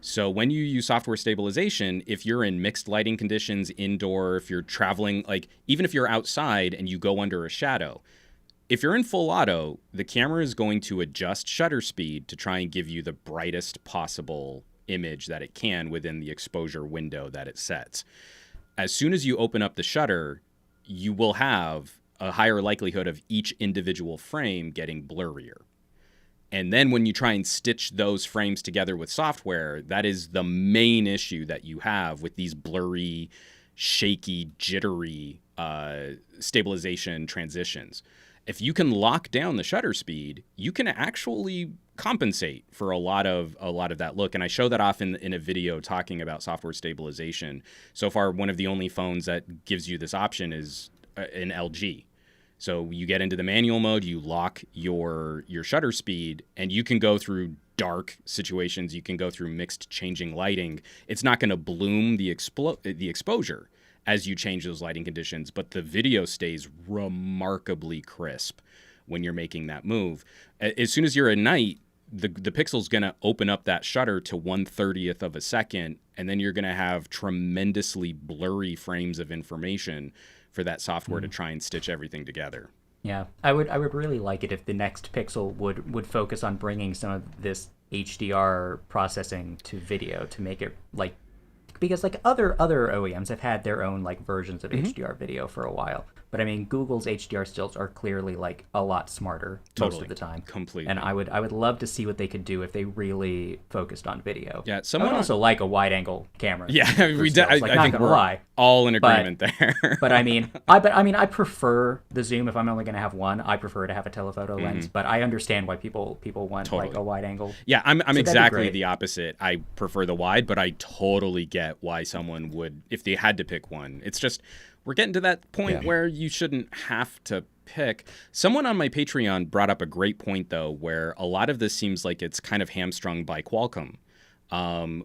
So when you use software stabilization, if you're in mixed lighting conditions, indoor, if you're traveling, even if you're outside and you go under a shadow, if you're in full auto, the camera is going to adjust shutter speed to try and give you the brightest possible image that it can within the exposure window that it sets. As soon as you open up the shutter, you will have a higher likelihood of each individual frame getting blurrier. And then when you try and stitch those frames together with software, that is the main issue that you have with these blurry, shaky, jittery stabilization transitions. If you can lock down the shutter speed, you can actually compensate for a lot of that look. And I show that off in a video talking about software stabilization. So far, one of the only phones that gives you this option is an LG. So you get into the manual mode, you lock your shutter speed, and you can go through dark situations. You can go through mixed changing lighting. It's not going to bloom the exposure as you change those lighting conditions, but the video stays remarkably crisp when you're making that move. As soon as you're at night, the pixel's going to open up that shutter to 1/30th of a second, and then you're going to have tremendously blurry frames of information for that software to try and stitch everything together. Yeah, I would really like it if the next Pixel would focus on bringing some of this HDR processing to video to make it like, because like other OEMs have had their own like versions of HDR video for a while. But I mean, Google's HDR stills are clearly like a lot smarter most of the time. Completely. And I would love to see what they could do if they really focused on video. Yeah, I would also like a wide angle camera. Yeah, I think we're lie. all in agreement there. But I prefer the zoom. If I'm only going to have one, I prefer to have a telephoto lens. But I understand why people want like a wide angle. Yeah, I'm exactly the opposite. I prefer the wide, but I totally get why someone would, if they had to pick one. It's just, we're getting to that point where you shouldn't have to pick. Someone on my Patreon brought up a great point, though, where a lot of this seems like it's kind of hamstrung by Qualcomm.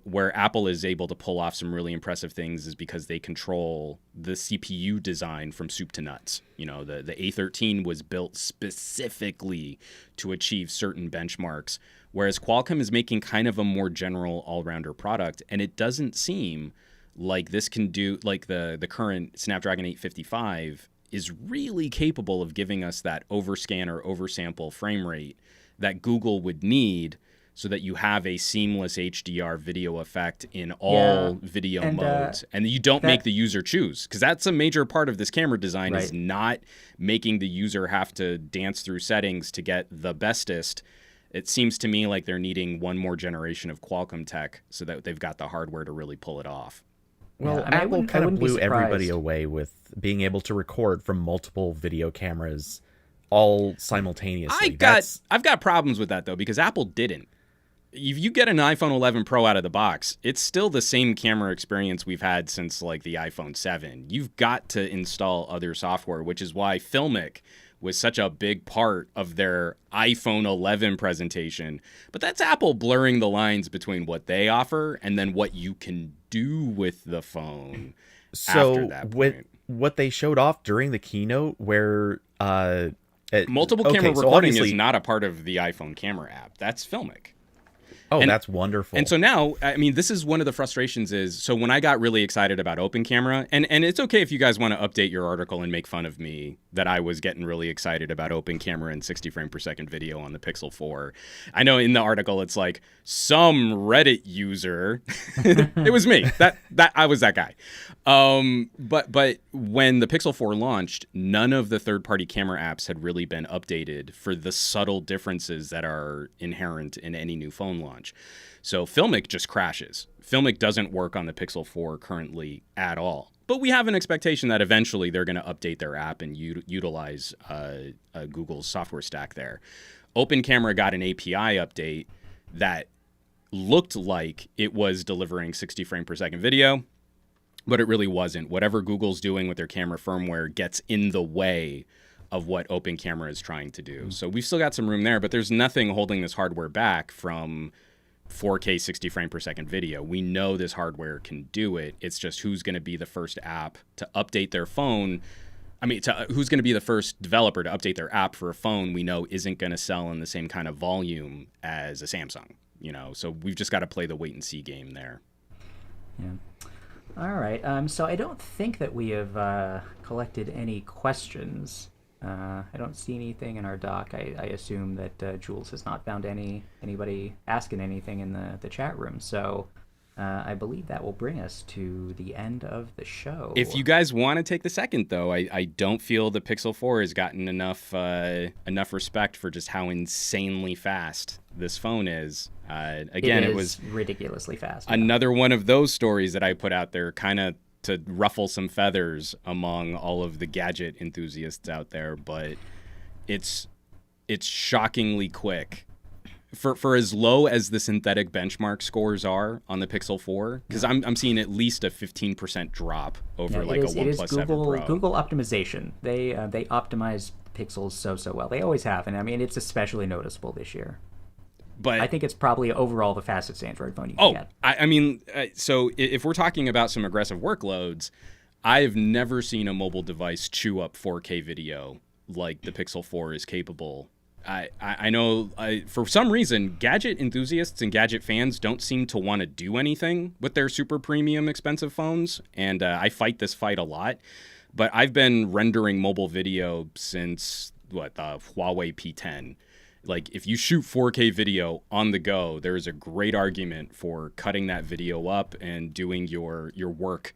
Where Apple is able to pull off some really impressive things is because they control the CPU design from soup to nuts. You know, the A13 was built specifically to achieve certain benchmarks, whereas Qualcomm is making kind of a more general all-rounder product, and it doesn't seem like this can do, like the current Snapdragon 855 is really capable of giving us that overscan or oversample frame rate that Google would need so that you have a seamless HDR video effect in all video modes. And you don't make the user choose, because that's a major part of this camera design, is not making the user have to dance through settings to get the bestest. It seems to me like they're needing one more generation of Qualcomm tech so that they've got the hardware to really pull it off. Well, Apple kind of blew everybody away with being able to record from multiple video cameras all simultaneously. I've got problems with that, though, because Apple didn't. If you get an iPhone 11 Pro out of the box, it's still the same camera experience we've had since like the iPhone 7. You've got to install other software, which is why Filmic was such a big part of their iPhone 11 presentation. But that's Apple blurring the lines between what they offer and then what you can do with the phone after that point. What they showed off during the keynote, where multiple camera recording is not a part of the iPhone camera app. That's Filmic. Oh, that's wonderful. And so now, I mean, this is one of the frustrations is, so when I got really excited about Open Camera, and it's okay if you guys want to update your article and make fun of me that I was getting really excited about Open Camera and 60 frame per second video on the Pixel 4. I know in the article it's like, some Reddit user, it was me, that I was that guy. But when the Pixel 4 launched, none of the third-party camera apps had really been updated for the subtle differences that are inherent in any new phone launch. So Filmic just crashes. Filmic doesn't work on the Pixel 4 currently at all. But we have an expectation that eventually they're going to update their app and utilize Google's software stack there. Open Camera got an API update that looked like it was delivering 60 frame per second video, but it really wasn't. Whatever Google's doing with their camera firmware gets in the way of what Open Camera is trying to do. So we've still got some room there, but there's nothing holding this hardware back from 4K 60 frame per second video. We know this hardware can do it. It's just who's going to be the first app to update their phone. I mean, who's going to be the first developer to update their app for a phone we know isn't going to sell in the same kind of volume as a Samsung, you know? So we've just got to play the wait and see game there. Yeah. All right. So I don't think that we have collected any questions. I don't see anything in our doc. I assume that Jules has not found anybody asking anything in the chat room. So I believe that will bring us to the end of the show. If you guys want to take the second, though, I don't feel the Pixel 4 has gotten enough respect for just how insanely fast this phone is. Again, it was ridiculously fast. Another one of those stories that I put out there, kind of to ruffle some feathers among all of the gadget enthusiasts out there, but it's shockingly quick for as low as the synthetic benchmark scores are on the Pixel 4, because I'm seeing at least a 15% drop over a OnePlus 7 Pro. Google optimization. They optimize pixels so well. They always have, and I mean, it's especially noticeable this year. But I think it's probably overall the fastest Android phone you can get. I mean, so if we're talking about some aggressive workloads, I've never seen a mobile device chew up 4K video like the Pixel 4 is capable. I know for some reason, gadget enthusiasts and gadget fans don't seem to want to do anything with their super premium expensive phones, and I fight this fight a lot. But I've been rendering mobile video since, the Huawei P10. Like, if you shoot 4K video on the go, there is a great argument for cutting that video up and doing your work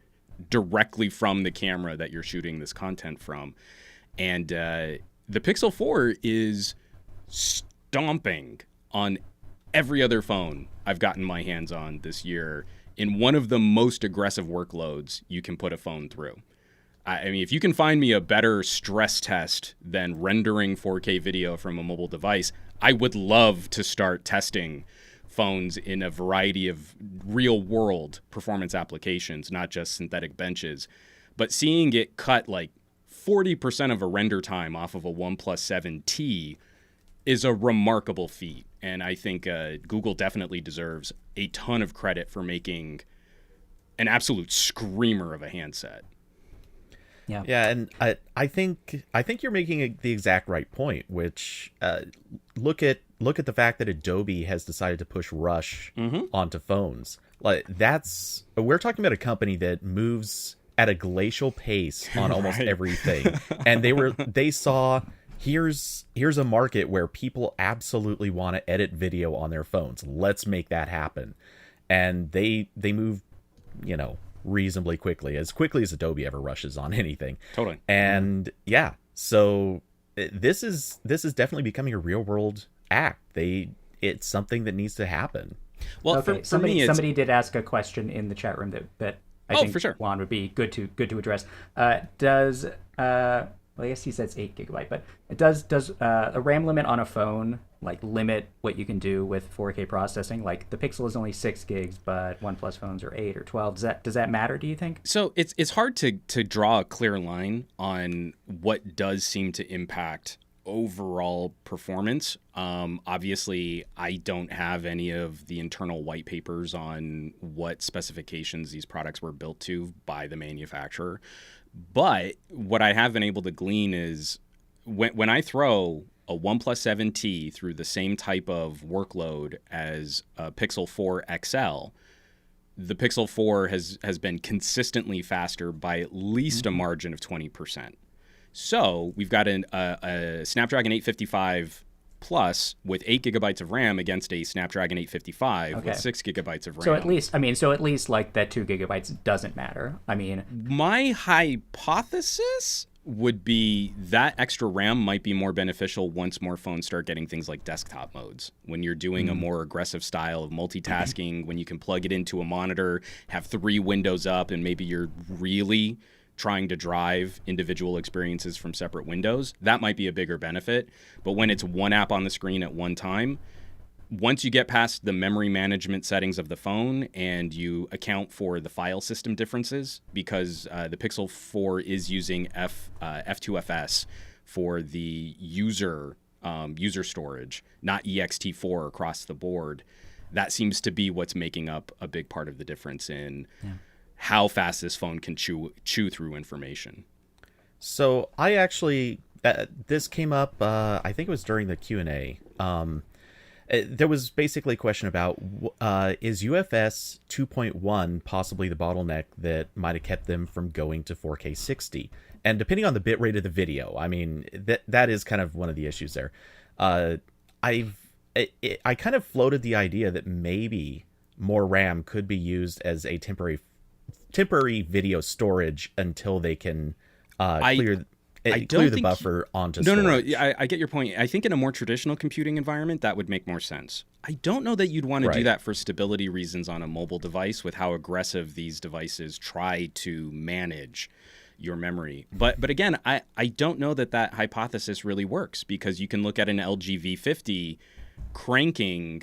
directly from the camera that you're shooting this content from. And the Pixel 4 is stomping on every other phone I've gotten my hands on this year in one of the most aggressive workloads you can put a phone through. I mean, if you can find me a better stress test than rendering 4K video from a mobile device, I would love to start testing phones in a variety of real-world performance applications, not just synthetic benches. But seeing it cut like 40% of a render time off of a OnePlus 7T is a remarkable feat. And I think Google definitely deserves a ton of credit for making an absolute screamer of a handset. Yeah, and I think you're making the exact right point. Which look at the fact that Adobe has decided to push Rush onto phones. Like, we're talking about a company that moves at a glacial pace on almost everything, and they saw here's a market where people absolutely want to edit video on their phones. Let's make that happen, and they move, reasonably quickly as Adobe ever rushes on anything. Totally. And so this is definitely becoming a real world act. It's something that needs to happen. Well, okay, for somebody did ask a question in the chat room that I think for sure. Juan would be good to address. Does well, I guess he says 8 GB, but does a RAM limit on a phone like limit what you can do with 4K processing? Like, the Pixel is only 6 gigs, but OnePlus phones are 8 or 12. Does that matter, do you think? So it's hard to draw a clear line on what does seem to impact overall performance. Obviously, I don't have any of the internal white papers on what specifications these products were built to by the manufacturer. But what I have been able to glean is when I throw a OnePlus 7T through the same type of workload as a Pixel 4 XL, the Pixel 4 has been consistently faster by at least a margin of 20%. So we've got a Snapdragon 855 Plus with 8 gigabytes of RAM against a Snapdragon 855 with 6 gigabytes of RAM. So at least like that 2 gigabytes doesn't matter. I mean, my hypothesis would be that extra RAM might be more beneficial once more phones start getting things like desktop modes. When you're doing a more aggressive style of multitasking, when you can plug it into a monitor, have 3 windows up, and maybe you're really trying to drive individual experiences from separate windows, that might be a bigger benefit. But when it's one app on the screen at one time, once you get past the memory management settings of the phone and you account for the file system differences, because the Pixel 4 is using F2FS for the user storage, not ext4 across the board, that seems to be what's making up a big part of the difference in how fast this phone can chew through information. So I actually, this came up, I think it was during the Q&A. There was basically a question about, is UFS 2.1 possibly the bottleneck that might have kept them from going to 4K 60? And depending on the bitrate of the video, I mean, that is kind of one of the issues there. I kind of floated the idea that maybe more RAM could be used as a temporary video storage until they can clear the buffer onto storage. No. I get your point. I think in a more traditional computing environment, that would make more sense. I don't know that you'd want to do that for stability reasons on a mobile device with how aggressive these devices try to manage your memory. But again, I don't know that hypothesis really works, because you can look at an LG V50 cranking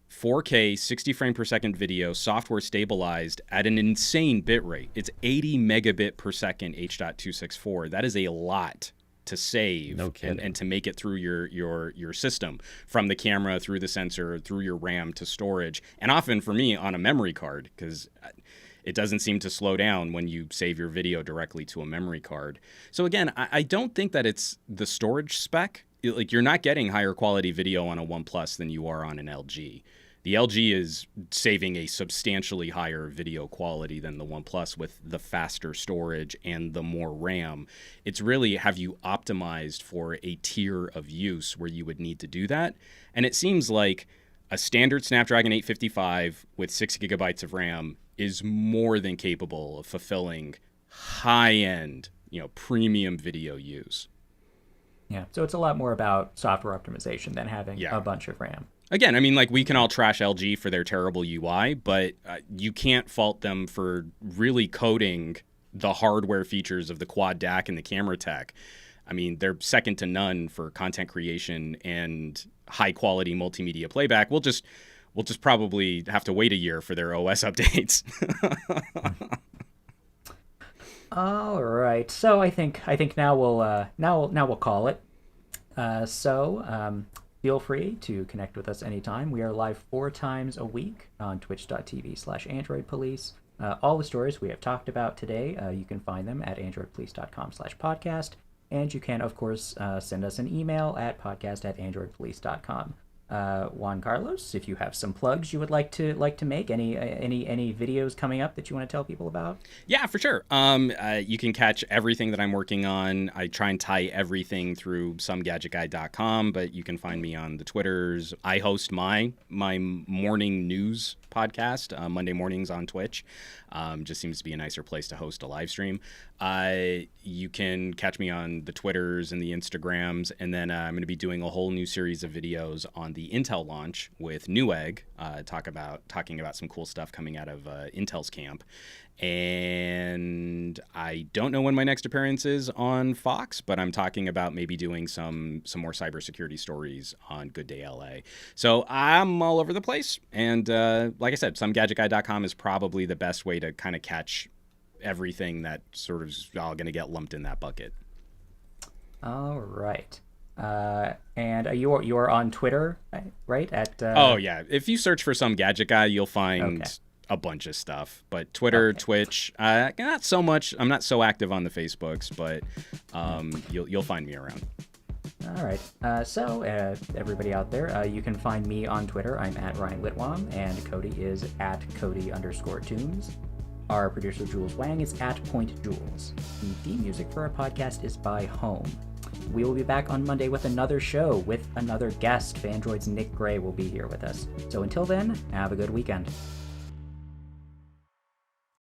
4K 60 frame per second video, software stabilized at an insane bit rate. It's 80 megabit per second H.264. That is a lot to save No kidding. and to make it through your system, from the camera through the sensor through your RAM to storage, and often for me on a memory card, because it doesn't seem to slow down when you save your video directly to a memory card. So again, I don't think that it's the storage spec. Like, you're not getting higher quality video on a OnePlus than you are on an LG. The LG is saving a substantially higher video quality than the OnePlus with the faster storage and the more RAM. It's really, have you optimized for a tier of use where you would need to do that? And it seems like a standard Snapdragon 855 with 6 gigabytes of RAM is more than capable of fulfilling high-end, premium video use. Yeah, so it's a lot more about software optimization than having a bunch of RAM. Again, I mean, like, we can all trash LG for their terrible UI, but you can't fault them for really coding the hardware features of the quad DAC and the camera tech. I mean, they're second to none for content creation and high-quality multimedia playback. We'll just probably have to wait a year for their OS updates. All right, so I think now we'll call it. Feel free to connect with us anytime. We are live 4 times a week on twitch.tv/AndroidPolice. All the stories we have talked about today, you can find them at androidpolice.com/podcast. And you can, of course, send us an email at podcast@androidpolice.com. Juan Carlos, if you have some plugs you would like to make, any videos coming up that you want to tell people about? Yeah, for sure. You can catch everything that I'm working on. I try and tie everything through somegadgetguy.com, but you can find me on the Twitters. I host my morning news podcast Monday mornings on Twitch. Just seems to be a nicer place to host a live stream. You can catch me on the Twitters and the Instagrams, and then I'm going to be doing a whole new series of videos on the Intel launch with Newegg, talking about some cool stuff coming out of Intel's camp. And I don't know when my next appearance is on Fox, but I'm talking about maybe doing some more cybersecurity stories on Good Day LA. So I'm all over the place. And like I said, somegadgetguy.com is probably the best way to kind of catch everything that sort of is all going to get lumped in that bucket. All right. And you're on Twitter, right? Oh, yeah. If you search for Some Gadget Guy, you'll find... Okay. A bunch of stuff, but Twitter, okay. Twitch, not so much. I'm not so active on the Facebooks, but you'll find me around. All right. So everybody out there, you can find me on Twitter. I'm at Ryan Litwam, and Cody is at Cody_Tunes. Our producer Jules Wang is at PointJules. The theme music for our podcast is by Home. We will be back on Monday with another show with another guest. Fandroid's Nick Gray will be here with us. So until then, have a good weekend.